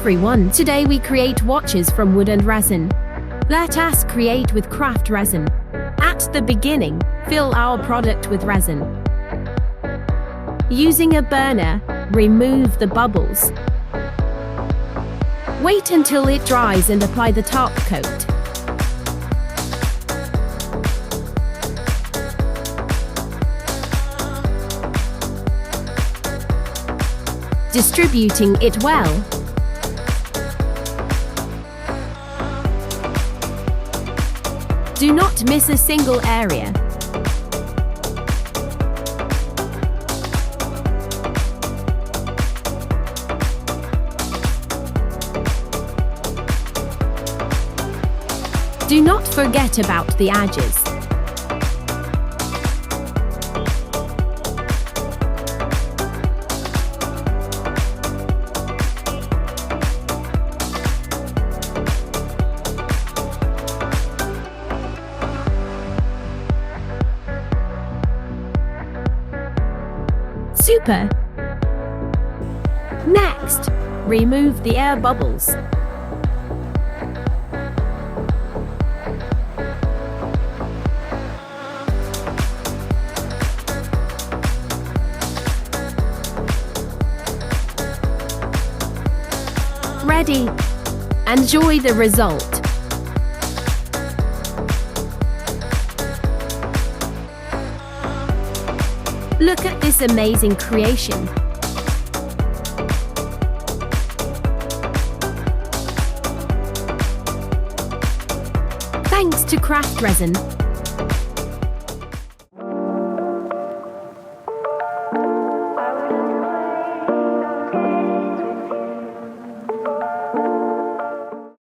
everyone, today we create watches from wood and resin. Let us create with craft resin. At the beginning, fill our product with resin. Using a burner, remove the bubbles. Wait until it dries and apply the top coat. Distributing it well. Do not miss a single area. Do not forget about the edges. Super! Next, remove the air bubbles. Ready! Enjoy the result! Look at this amazing creation! Thanks to craft resin,